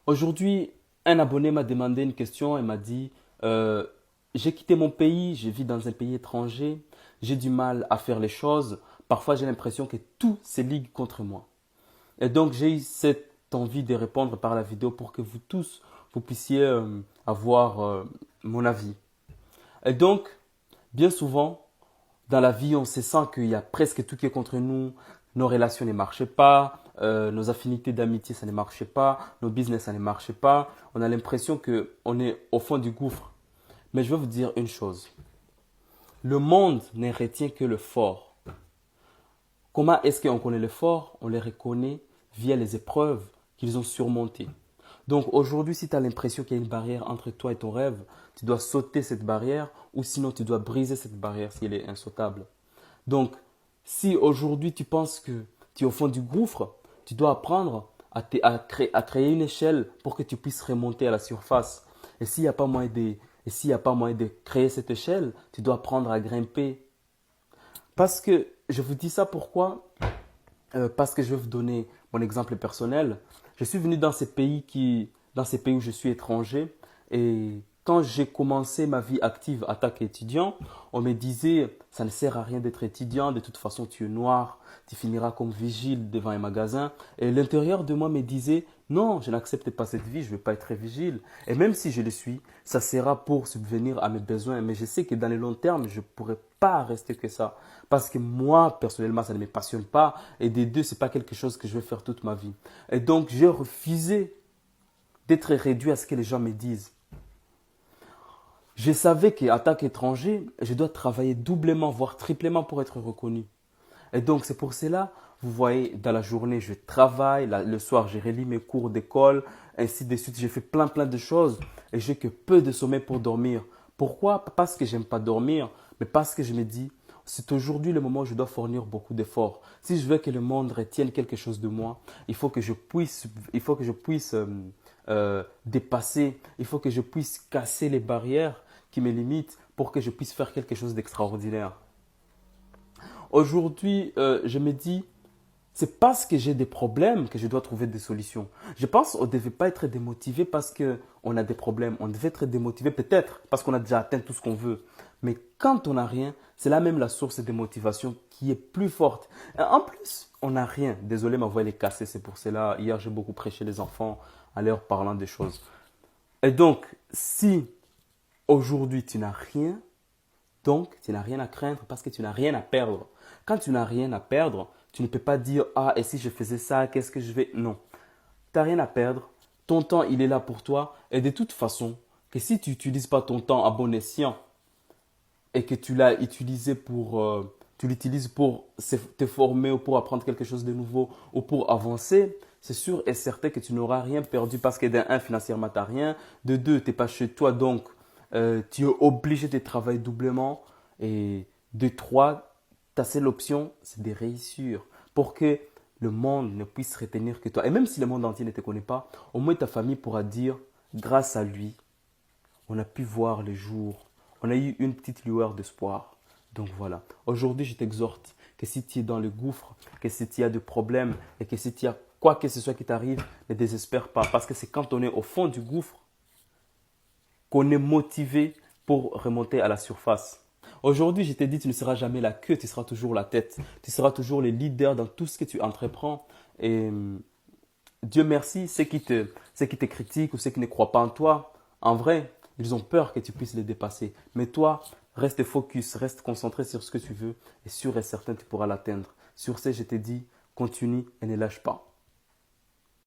Aujourd'hui, un abonné m'a demandé une question et m'a dit, j'ai quitté mon pays, je vis dans un pays étranger, j'ai du mal à faire les choses, parfois j'ai l'impression que tout se ligue contre moi. Et donc j'ai eu cette envie de répondre par la vidéo pour que vous tous, vous puissiez avoir mon avis. Et donc, bien souvent, dans la vie, on se sent qu'il y a presque tout qui est contre nous. Nos relations ne marchaient pas, nos affinités d'amitié, ça ne marchait pas, nos business, ça ne marchait pas. On a l'impression qu'on est au fond du gouffre. Mais je vais vous dire une chose. Le monde ne retient que le fort. Comment est-ce qu'on connaît les forts? On les reconnaît via les épreuves qu'ils ont surmontées. Donc aujourd'hui, si tu as l'impression qu'il y a une barrière entre toi et ton rêve, tu dois sauter cette barrière ou sinon tu dois briser cette barrière si elle est insautable. Donc, si aujourd'hui tu penses que tu es au fond du gouffre, tu dois apprendre à créer une échelle pour que tu puisses remonter à la surface. Et s'il n'y a pas moyen de créer cette échelle, tu dois apprendre à grimper. Parce que je vous dis ça pourquoi? Parce que je vais vous donner mon exemple personnel. Je suis venu dans ces pays où je suis étranger, et quand j'ai commencé ma vie active en tant qu'étudiant, on me disait, ça ne sert à rien d'être étudiant, de toute façon tu es noir, tu finiras comme vigile devant un magasin. Et l'intérieur de moi me disait, non, je n'accepte pas cette vie, je ne veux pas être vigile. Et même si je le suis, ça sera pour subvenir à mes besoins. Mais je sais que dans le long terme, je ne pourrai pas rester que ça. Parce que moi, personnellement, ça ne me passionne pas. Et des deux, ce n'est pas quelque chose que je vais faire toute ma vie. Et donc, j'ai refusé d'être réduit à ce que les gens me disent. Je savais qu'en tant qu'étranger, je dois travailler doublement, voire triplement pour être reconnu. Et donc, c'est pour cela, vous voyez, dans la journée, je travaille, le soir, je relis mes cours d'école, ainsi de suite. J'ai fait plein de choses et j'ai que peu de sommeil pour dormir. Pourquoi? Pas parce que j'aime pas dormir, mais parce que je me dis, c'est aujourd'hui le moment où je dois fournir beaucoup d'efforts. Si je veux que le monde retienne quelque chose de moi, il faut que je puisse dépasser, il faut que je puisse casser les barrières qui me limitent pour que je puisse faire quelque chose d'extraordinaire. Aujourd'hui, je me dis, c'est parce que j'ai des problèmes que je dois trouver des solutions. Je pense qu'on ne devait pas être démotivé parce qu'on a des problèmes. On devait être démotivé peut-être parce qu'on a déjà atteint tout ce qu'on veut. Mais quand on n'a rien, c'est là même la source de motivation qui est plus forte. Et en plus, on n'a rien. Désolé, ma voix elle est cassée, c'est pour cela. Hier, j'ai beaucoup prêché les enfants en leur parlant des choses. Et donc, si aujourd'hui tu n'as rien, donc, tu n'as rien à craindre parce que tu n'as rien à perdre. Quand tu n'as rien à perdre, tu ne peux pas dire, ah, et si je faisais ça, qu'est-ce que je vais... Non, tu n'as rien à perdre. Ton temps, il est là pour toi. Et de toute façon, que si tu n'utilises pas ton temps à bon escient et que tu l'utilises pour te former ou pour apprendre quelque chose de nouveau ou pour avancer, c'est sûr et certain que tu n'auras rien perdu parce que d'un, un, financièrement, tu n'as rien. De deux, tu n'es pas chez toi, donc tu es obligé de travailler doublement. Et de trois, ta seule option, c'est de réussir pour que le monde ne puisse retenir que toi. Et même si le monde entier ne te connaît pas, au moins ta famille pourra dire, grâce à lui, on a pu voir le jour. On a eu une petite lueur d'espoir. Donc voilà. Aujourd'hui, je t'exhorte que si tu es dans le gouffre, que si tu as des problèmes et que si tu as quoi que ce soit qui t'arrive, ne désespère pas. Parce que c'est quand on est au fond du gouffre qu'on est motivé pour remonter à la surface. Aujourd'hui, je t'ai dit, tu ne seras jamais la queue, tu seras toujours la tête. Tu seras toujours le leader dans tout ce que tu entreprends. Et Dieu merci, ceux qui te critiquent ou ceux qui ne croient pas en toi, en vrai, ils ont peur que tu puisses les dépasser. Mais toi, reste focus, reste concentré sur ce que tu veux et sûr et certain, tu pourras l'atteindre. Sur ce, je te dis, continue et ne lâche pas.